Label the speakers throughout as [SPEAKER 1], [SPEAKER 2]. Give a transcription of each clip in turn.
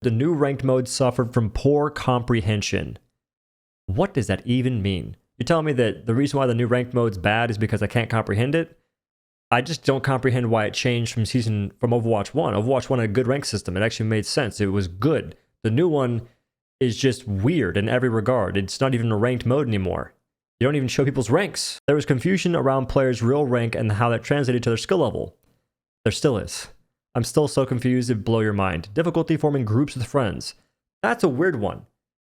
[SPEAKER 1] The new ranked mode suffered from poor comprehension. What does that even mean? You're telling me that the reason why the new ranked mode's bad is because I can't comprehend it? I just don't comprehend why it changed from Overwatch 1. Overwatch 1 had a good rank system. It actually made sense. It was good. The new one is just weird in every regard. It's not even a ranked mode anymore. You don't even show people's ranks. There was confusion around players' real rank and how that translated to their skill level. There still is. I'm still so confused it'd blow your mind. Difficulty forming groups with friends. That's a weird one.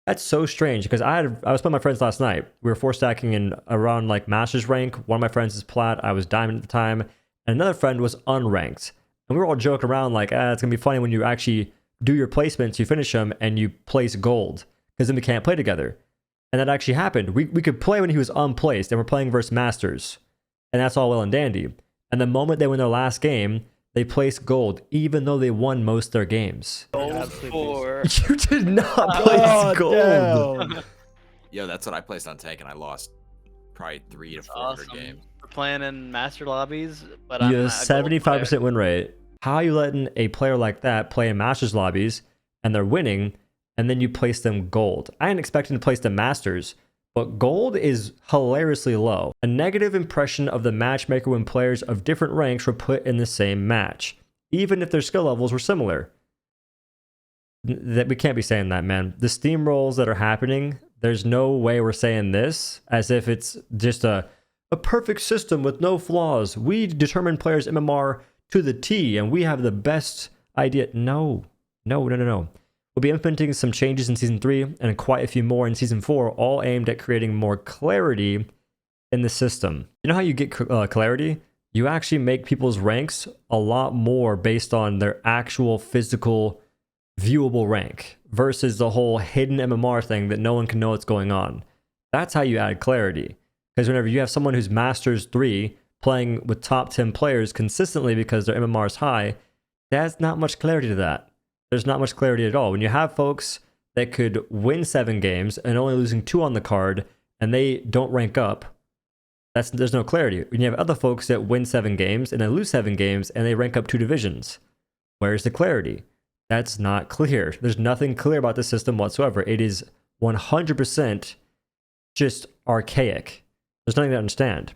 [SPEAKER 1] That's so strange because I was playing with my friends last night. We were 4-stacking in around like Master's rank. One of my friends is Plat. I was Diamond at the time. And another friend was unranked. And we were all joking around like, it's going to be funny when you actually do your placements, you finish them, and you place gold. Because then we can't play together. And that actually happened. We could play when he was unplaced, and we're playing versus Masters. And that's all well and dandy. And the moment they win their last game, they placed gold, even though they won most of their games.
[SPEAKER 2] Gold 4.
[SPEAKER 1] You did not place gold.
[SPEAKER 3] Yo, that's what I placed on tank, and I lost probably 300 to 400 games.
[SPEAKER 2] We're playing in master lobbies, but
[SPEAKER 1] you have a 75% win rate. How are you letting a player like that play in Masters lobbies, and they're winning, and then you place them gold? I ain't expecting to place them Masters, but gold is hilariously low. A negative impression of the matchmaker when players of different ranks were put in the same match, even if their skill levels were similar. That we can't be saying that, man. The steamrolls that are happening, there's no way we're saying this as if it's just a perfect system with no flaws. We determine players' MMR to the T, and we have the best idea. No. We'll be implementing some changes in Season 3 and quite a few more in Season 4, all aimed at creating more clarity in the system. You know how you get clarity? You actually make people's ranks a lot more based on their actual physical, viewable rank versus the whole hidden MMR thing that no one can know what's going on. That's how you add clarity. Because whenever you have someone who's Masters 3 playing with top 10 players consistently because their MMR is high, there's not much clarity to that. There's not much clarity at all. When you have folks that could win 7 games and only losing 2 on the card and they don't rank up, there's no clarity. When you have other folks that win 7 games and they lose 7 games and they rank up 2 divisions, where's the clarity? That's not clear. There's nothing clear about the system whatsoever. It is 100% just archaic. There's nothing to understand.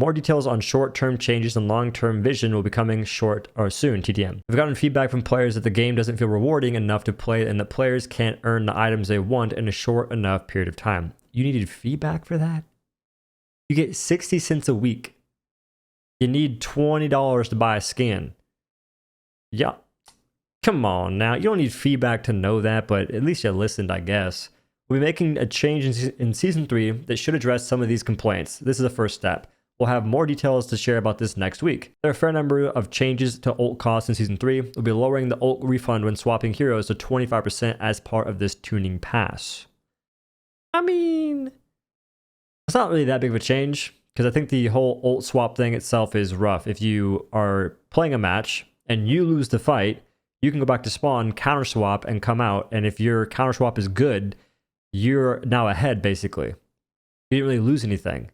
[SPEAKER 1] More details on short-term changes and long-term vision will be coming soon, TTM. We've gotten feedback from players that the game doesn't feel rewarding enough to play and that players can't earn the items they want in a short enough period of time. You needed feedback for that? You get 60 cents a week. You need $20 to buy a skin. Yeah. Come on now. You don't need feedback to know that, but at least you listened, I guess. We'll be making a change in Season 3 that should address some of these complaints. This is the first step. We'll have more details to share about this next week. There are a fair number of changes to ult costs in Season 3. We'll be lowering the ult refund when swapping heroes to 25% as part of this tuning pass. I mean, it's not really that big of a change, because I think the whole ult swap thing itself is rough. If you are playing a match and you lose the fight, you can go back to spawn, counter swap, and come out. And if your counter swap is good, you're now ahead, basically. You didn't really lose anything.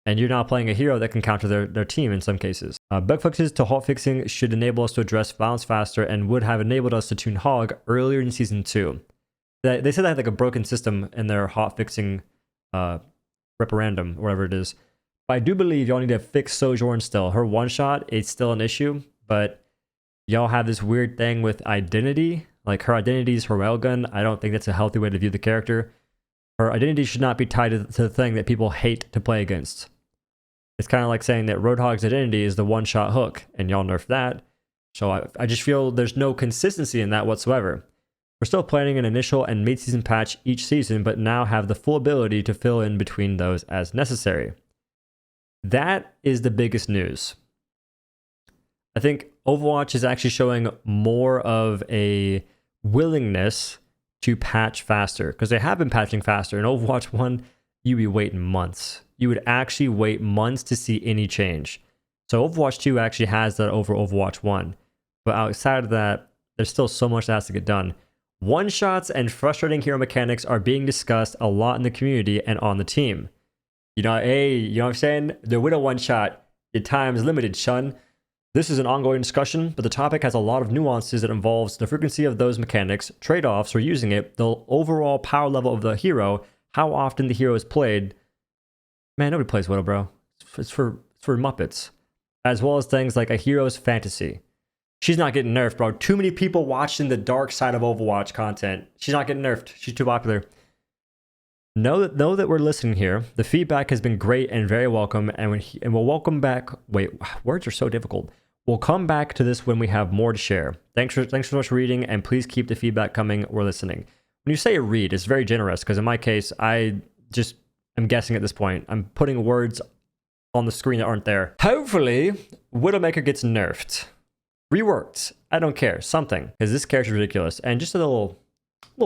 [SPEAKER 1] And you're now playing a hero that can counter their team in some cases. Bug fixes to halt fixing should enable us to address violence faster and would have enabled us to tune Hog earlier in Season 2. They said they had like a broken system in their hot fixing referendum, whatever it is. But I do believe y'all need to fix Sojourn still. Her one-shot is still an issue, but y'all have this weird thing with identity. Like her identity is her railgun. I don't think that's a healthy way to view the character. Her identity should not be tied to the thing that people hate to play against. It's kind of like saying that Roadhog's identity is the one-shot hook, and y'all nerfed that. So I just feel there's no consistency in that whatsoever. We're still planning an initial and mid-season patch each season, but now have the full ability to fill in between those as necessary. That is the biggest news. I think Overwatch is actually showing more of a willingness to patch faster, because they have been patching faster. In Overwatch 1, you'd be waiting months. You would actually wait months to see any change. So Overwatch 2 actually has that over Overwatch 1. But outside of that, there's still so much that has to get done. One-shots and frustrating hero mechanics are being discussed a lot in the community and on the team. You know, hey, you know what I'm saying? The Widow one-shot, your time's limited, son. This is an ongoing discussion, but the topic has a lot of nuances that involves the frequency of those mechanics, trade-offs for using it, the overall power level of the hero, how often the hero is played. Man, nobody plays Widow, bro. It's for Muppets. As well as things like a hero's fantasy. She's not getting nerfed, bro. Too many people watching the dark side of Overwatch content. She's not getting nerfed. She's too popular. Know that we're listening here. The feedback has been great and very welcome, and we'll welcome back. Wait, words are so difficult. We'll come back to this when we have more to share. Thanks so much for reading, and please keep the feedback coming. We're listening. When you say read, it's very generous, because in my case, I just am guessing at this point. I'm putting words on the screen that aren't there. Hopefully, Widowmaker gets nerfed. Reworked. I don't care. Something. Because this character is ridiculous. And just a little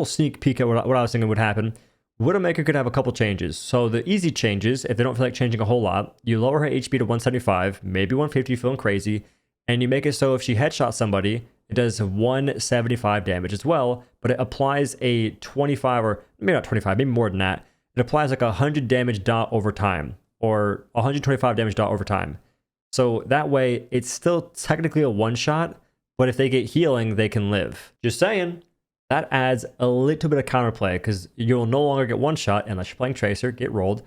[SPEAKER 1] sneak peek at what I was thinking would happen. Widowmaker could have a couple changes. So the easy changes, if they don't feel like changing a whole lot, you lower her HP to 175, maybe 150 feeling crazy, and you make it so if she headshots somebody, it does 175 damage as well, but it applies a 25, or maybe not 25, maybe more than that. It applies like 100 damage dot over time, or 125 damage dot over time. So that way, it's still technically a one-shot, but if they get healing, they can live. Just saying. That adds a little bit of counterplay, because you'll no longer get one shot unless you're playing Tracer, get rolled,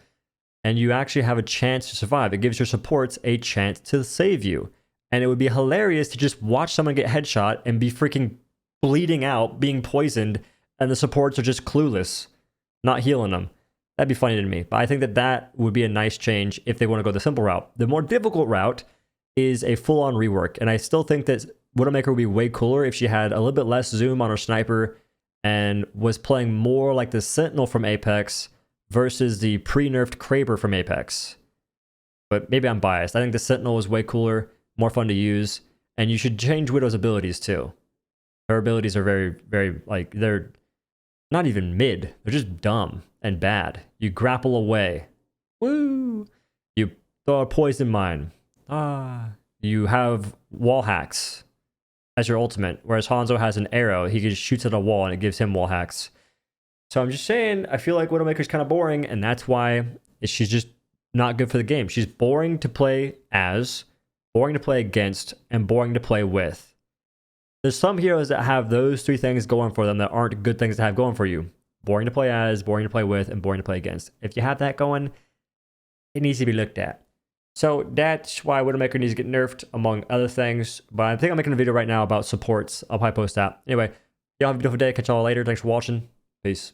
[SPEAKER 1] and you actually have a chance to survive. It gives your supports a chance to save you. And it would be hilarious to just watch someone get headshot and be freaking bleeding out, being poisoned, and the supports are just clueless, not healing them. That'd be funny to me. But I think that would be a nice change if they want to go the simple route. The more difficult route is a full-on rework, and I still think that Widowmaker would be way cooler if she had a little bit less zoom on her sniper and was playing more like the Sentinel from Apex versus the pre-nerfed Kraber from Apex. But maybe I'm biased. I think the Sentinel is way cooler, more fun to use, and you should change Widow's abilities too. Her abilities are very, very, like, they're not even mid. They're just dumb and bad. You grapple away. Woo! You throw a poison mine. You have wall hacks as your ultimate, whereas Hanzo has an arrow. He just shoots at a wall and it gives him wall hacks. So I'm just saying, I feel like Widowmaker's kind of boring, and that's why she's just not good for the game. She's boring to play as, boring to play against, and boring to play with. There's some heroes that have those three things going for them that aren't good things to have going for you. Boring to play as, boring to play with, and boring to play against. If you have that going, it needs to be looked at. So that's why Widowmaker needs to get nerfed, among other things. But I think I'm making a video right now about supports. I'll probably post that. Anyway, y'all have a beautiful day. Catch y'all later. Thanks for watching. Peace.